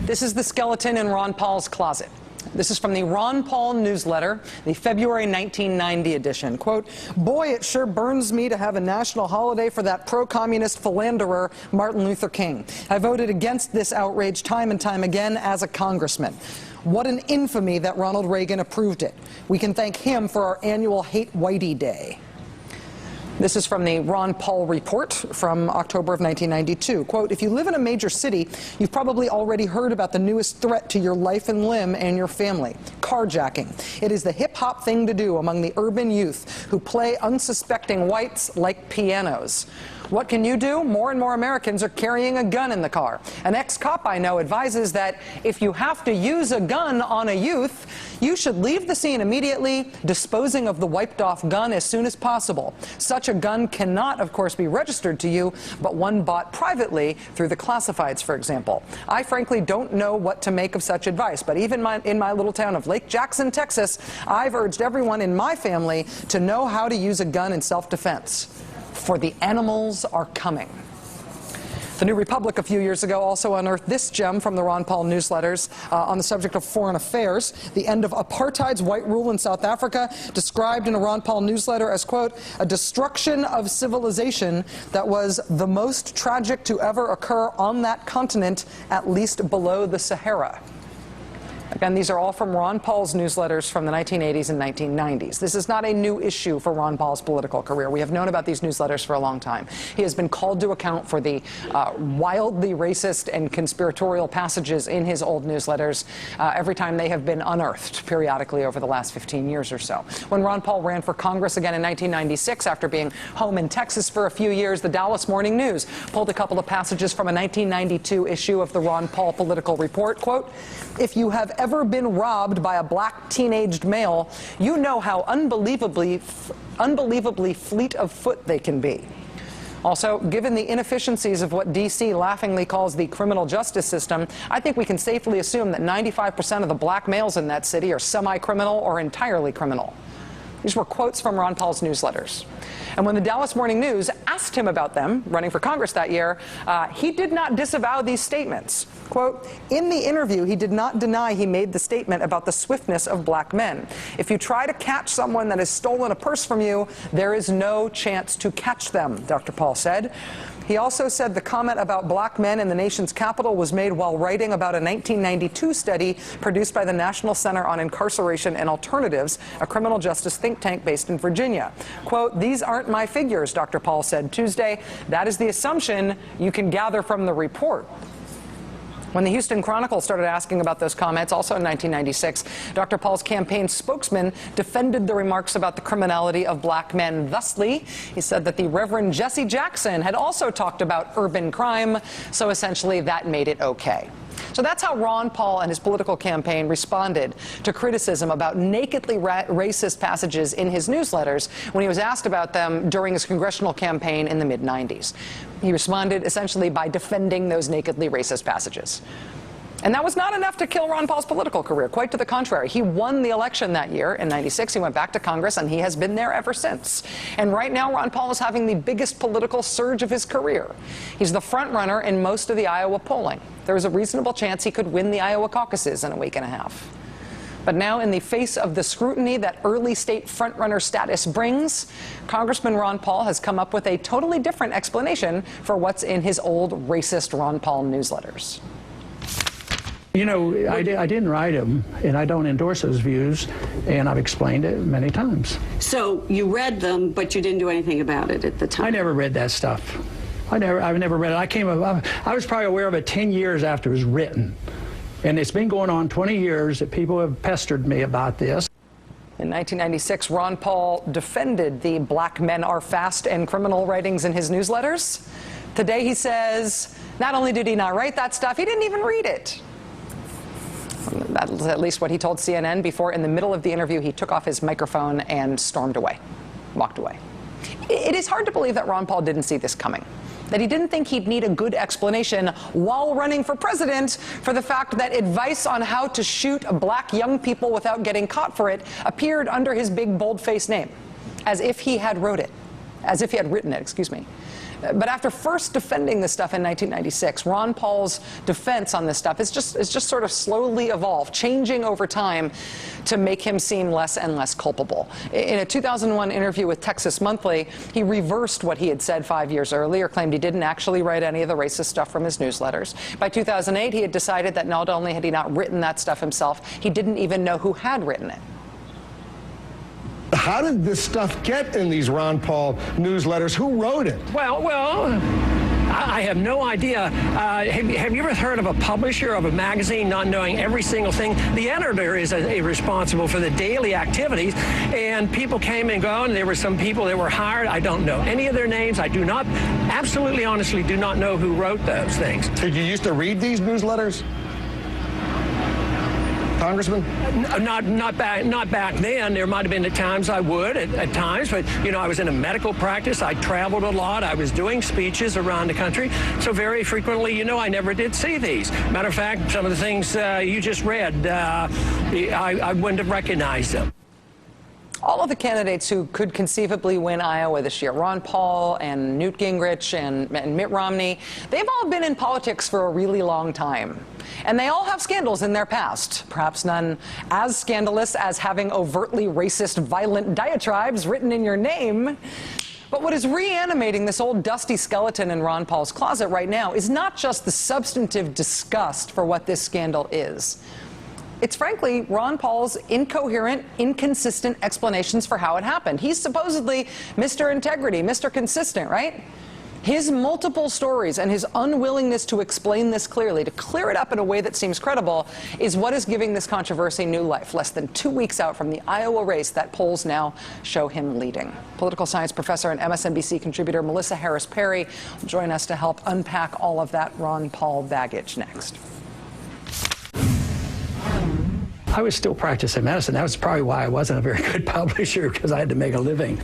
This is the skeleton in Ron Paul's closet. This is from the Ron Paul newsletter, the February 1990 edition. Quote, "Boy, it sure burns me to have a national holiday for that pro-communist philanderer, Martin Luther King. I voted against this outrage time and time again as a congressman. What an infamy that Ronald Reagan approved it. We can thank him for our annual Hate Whitey Day." This is from the Ron Paul report from October of 1992. Quote, "If you live in a major city, you've probably already heard about the newest threat to your life and limb and your family, carjacking. It is the hip-hop thing to do among the urban youth who play unsuspecting whites like pianos. What can you do? More and more Americans are carrying a gun in the car. An ex-cop I know advises that if you have to use a gun on a youth, you should leave the scene immediately, disposing of the wiped-off gun as soon as possible. Such a gun cannot, of course, be registered to you, but one bought privately through the classifieds, for example. I frankly don't know what to make of such advice, but even in my little town of Lake Jackson, Texas, I've urged everyone in my family to know how to use a gun in self-defense. For the animals are coming." The New Republic a few years ago also unearthed this gem from the Ron Paul newsletters on the subject of foreign affairs. The end of apartheid's white rule in South Africa, described in a Ron Paul newsletter as, quote, "a destruction of civilization that was the most tragic to ever occur on that continent, at least below the Sahara." Again, these are all from Ron Paul's newsletters from the 1980s and 1990s. This is not a new issue for Ron Paul's political career. We have known about these newsletters for a long time. He has been called to account for the wildly racist and conspiratorial passages in his old newsletters every time they have been unearthed periodically over the last 15 years or so. When Ron Paul ran for Congress again in 1996, after being home in Texas for a few years, the Dallas Morning News pulled a couple of passages from a 1992 issue of the Ron Paul Political Report. Quote, "If you have ever been robbed by a black teenaged male, you know how unbelievably fleet of foot they can be. Also, given the inefficiencies of what D.C. laughingly calls the criminal justice system, I think we can safely assume that 95% of the black males in that city are semi-criminal or entirely criminal." These were quotes from Ron Paul's newsletters. And when the Dallas Morning News asked him about them running for Congress that year, he did not disavow these statements. Quote, "In the interview, he did not deny he made the statement about the swiftness of black men. If you try to catch someone that has stolen a purse from you, there is no chance to catch them," Dr. Paul said. He also said the comment about black men in the nation's capital was made while writing about a 1992 study produced by the National Center on Incarceration and Alternatives, a criminal justice think tank based in Virginia. Quote, "These aren't my figures," Dr. Paul said Tuesday. "That is the assumption you can gather from the report." When the Houston Chronicle started asking about those comments, also in 1996, Dr. Paul's campaign spokesman defended the remarks about the criminality of black men. Thusly, he said that the Reverend Jesse Jackson had also talked about urban crime, so essentially that made it okay. So that's how Ron Paul and his political campaign responded to criticism about nakedly racist passages in his newsletters when he was asked about them during his congressional campaign in the mid-90s. He responded essentially by defending those nakedly racist passages. And that was not enough to kill Ron Paul's political career. Quite to the contrary. He won the election that year in 96. He went back to Congress, and he has been there ever since. And right now, Ron Paul is having the biggest political surge of his career. He's the front runner in most of the Iowa polling. There is a reasonable chance he could win the Iowa caucuses in a week and a half. But now, in the face of the scrutiny that early state frontrunner status brings, Congressman Ron Paul has come up with a totally different explanation for what's in his old racist Ron Paul newsletters. You know, I didn't write them, and I don't endorse those views, and I've explained it many times. So you read them, but you didn't do anything about it at the time? I never read that stuff. I've never read it. I was probably aware of it 10 years after it was written. And it's been going on 20 years that people have pestered me about this. In 1996, Ron Paul defended the black men are fast and criminal writings in his newsletters. Today he says not only did he not write that stuff, he didn't even read it. That's at least what he told CNN before, in the middle of the interview, he took off his microphone and stormed away, walked away. It is hard to believe that Ron Paul didn't see this coming, that he didn't think he'd need a good explanation while running for president for the fact that advice on how to shoot black young people without getting caught for it appeared under his big bold-faced name, as if he had written it, excuse me. But after first defending this stuff in 1996, Ron Paul's defense on this stuff is just sort of slowly evolved, changing over time to make him seem less and less culpable. In a 2001 interview with Texas Monthly, he reversed what he had said 5 years earlier, claimed he didn't actually write any of the racist stuff from his newsletters. By 2008, he had decided that not only had he not written that stuff himself, he didn't even know who had written it. How did this stuff get in these Ron Paul newsletters? Who wrote it? Well, I have no idea. Have you ever heard of a publisher of a magazine not knowing every single thing? The editor is responsible for the daily activities, and people came and go, and there were some people that were hired. I don't know any of their names. I do not, absolutely honestly, do not know who wrote those things. Did you used to read these newsletters, Congressman? Not back then. There might have been at times I would, at times, but, you know, I was in a medical practice. I traveled a lot. I was doing speeches around the country. So very frequently, you know, I never did see these. Matter of fact, some of the things you just read, I wouldn't have recognized them. All of the candidates who could conceivably win Iowa this year, Ron Paul and Newt Gingrich and Mitt Romney, they've all been in politics for a really long time. And they all have scandals in their past, perhaps none as scandalous as having overtly racist, violent diatribes written in your name. But what is reanimating this old dusty skeleton in Ron Paul's closet right now is not just the substantive disgust for what this scandal is. It's frankly Ron Paul's incoherent, inconsistent explanations for how it happened. He's supposedly Mr. Integrity, Mr. Consistent, right? His multiple stories and his unwillingness to explain this clearly, to clear it up in a way that seems credible, is what is giving this controversy new life, less than 2 weeks out from the Iowa race that polls now show him leading. Political science professor and MSNBC contributor Melissa Harris Perry will join us to help unpack all of that Ron Paul baggage next. I was still practicing medicine. That was probably why I wasn't a very good publisher, because I had to make a living.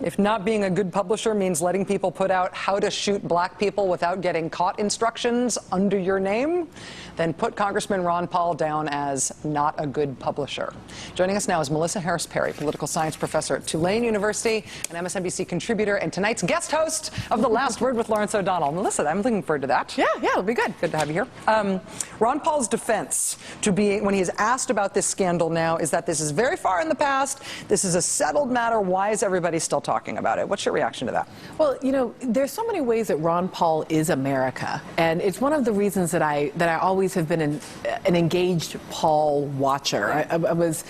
If not being a good publisher means letting people put out how to shoot black people without getting caught instructions under your name, then put Congressman Ron Paul down as not a good publisher. Joining us now is Melissa Harris Perry, political science professor at Tulane University, an MSNBC contributor, and tonight's guest host of The Last Word with Lawrence O'Donnell. Melissa, I'm looking forward to that. Yeah, it'll be good. Good to have you here. Ron Paul's defense when he is asked about this scandal now is that this is very far in the past. This is a settled matter. Why is everybody still talking about it? What's your reaction to that? Well, you know, there's so many ways that Ron Paul is America, and it's one of the reasons that I always have been an engaged Paul watcher. I was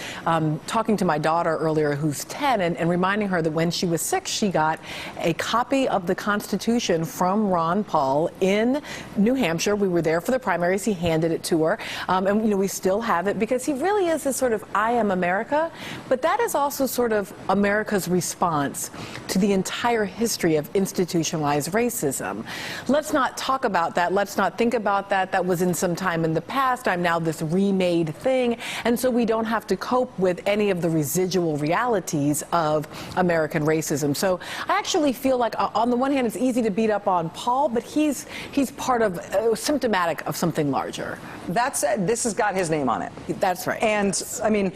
talking to my daughter earlier, who's 10, and reminding her that when she was 6, she got a copy of the Constitution from Ron Paul in New Hampshire. We were there for the primaries. He handed it to her, and you know, we still have it because he really is this sort of I am America, but that is also sort of America's response to the entire history of institutionalized racism. Let's not talk about that. Let's not think about that. That was in some time in the past. I'm now this remade thing. And so we don't have to cope with any of the residual realities of American racism. So I actually feel like, on the one hand, it's easy to beat up on Paul, but he's part of, symptomatic of something larger. That said, this has got his name on it. That's right. And I mean,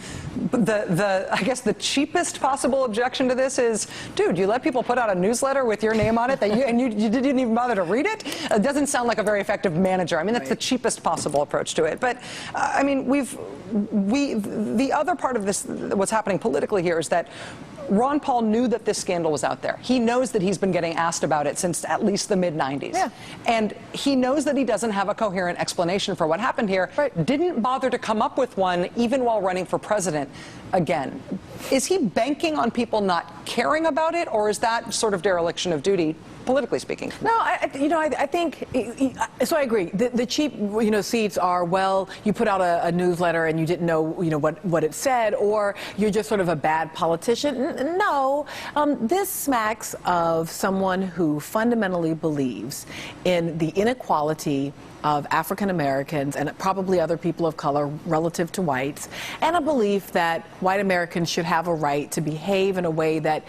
I guess the cheapest possible objection to this is, dude, you let people put out a newsletter with your name on it and you didn't even bother to read it? It doesn't sound like a very effective manager. I mean, that's the cheapest possible approach to it. But I mean, the other part of this, what's happening politically here, is that Ron Paul knew that this scandal was out there. He knows that he's been getting asked about it since at least the mid-90s. Yeah. And he knows that he doesn't have a coherent explanation for what happened here. Right. Didn't bother to come up with one even while running for president again. Is he banking on people not caring about it, or is that sort of dereliction of duty, politically speaking? No, I think, so I agree. The cheap, seats are, well, you put out a newsletter and you didn't know, what it said, or you're just sort of a bad politician. No, this smacks of someone who fundamentally believes in the inequality of African Americans and probably other people of color relative to whites, and a belief that white Americans should have a right to behave in a way that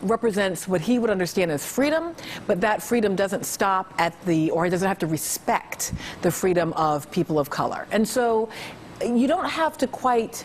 represents what he would understand as freedom, but that freedom doesn't stop at or it doesn't have to respect the freedom of people of color. And so you don't have to quite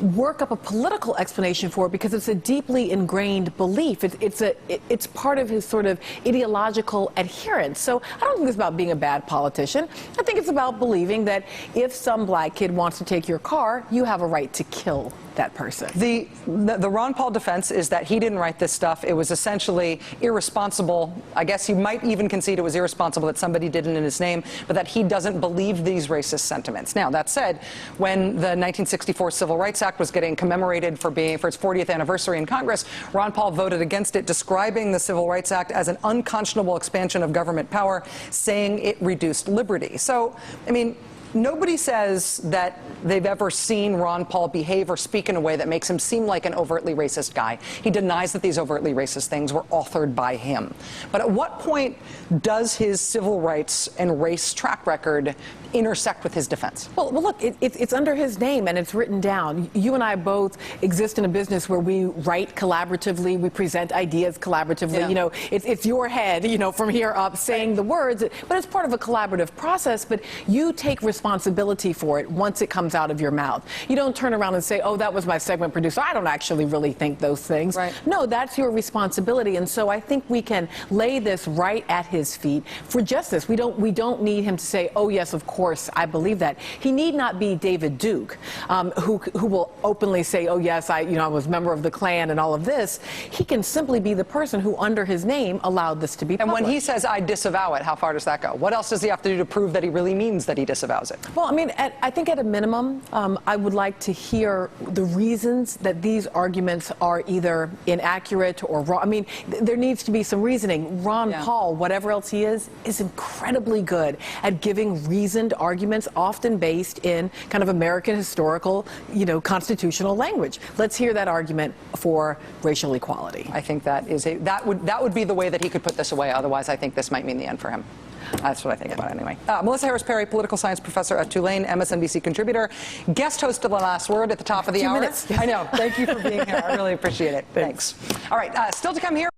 work up a political explanation for it because it's a deeply ingrained belief. It's part of his sort of ideological adherence. So I don't think it's about being a bad politician. I think it's about believing that if some black kid wants to take your car, you have a right to kill that person. The Ron Paul defense is that he didn't write this stuff. It was essentially irresponsible. I guess you might even concede it was irresponsible that somebody did it in his name, but that he doesn't believe these racist sentiments. Now, that said, when the 1964 Civil Rights Act was getting commemorated for its 40th anniversary in Congress, Ron Paul voted against it, describing the Civil Rights Act as an unconscionable expansion of government power, saying it reduced liberty. So, I mean, nobody says that they've ever seen Ron Paul behave or speak in a way that makes him seem like an overtly racist guy. He denies that these overtly racist things were authored by him. But at what point does his civil rights and race track record intersect with his defense? Well, look, it's under his name and it's written down. You and I both exist in a business where we write collaboratively, we present ideas collaboratively. Yeah. You know, it's your head, you know, from here up saying the words, but it's part of a collaborative process. But you take responsibility for it once it comes out of your mouth. You don't turn around and say, oh, that was my segment producer. I don't actually really think those things. Right. No, that's your responsibility. And so I think we can lay this right at his feet for justice. We don't need him to say, oh, yes, of course, I believe that. He need not be David Duke, who will openly say, oh, yes, I was a member of the Klan and all of this. He can simply be the person who, under his name, allowed this to be public. And when he says, I disavow it, how far does that go? What else does he have to do to prove that he really means that he disavows it? Well, I mean, I think at a minimum, I would like to hear the reasons that these arguments are either inaccurate or wrong. I mean, there needs to be some reasoning. Ron Paul, whatever else he is incredibly good at giving reasoned arguments, often based in kind of American historical, constitutional language. Let's hear that argument for racial equality. I think that would be the way that he could put this away. Otherwise, I think this might mean the end for him. That's what I think about it anyway. Melissa Harris-Perry, political science professor at Tulane, MSNBC contributor, guest host of The Last Word at the top of the hour. 2 minutes. I know. Thank you for being here. I really appreciate it. Thanks. All right. Still to come here.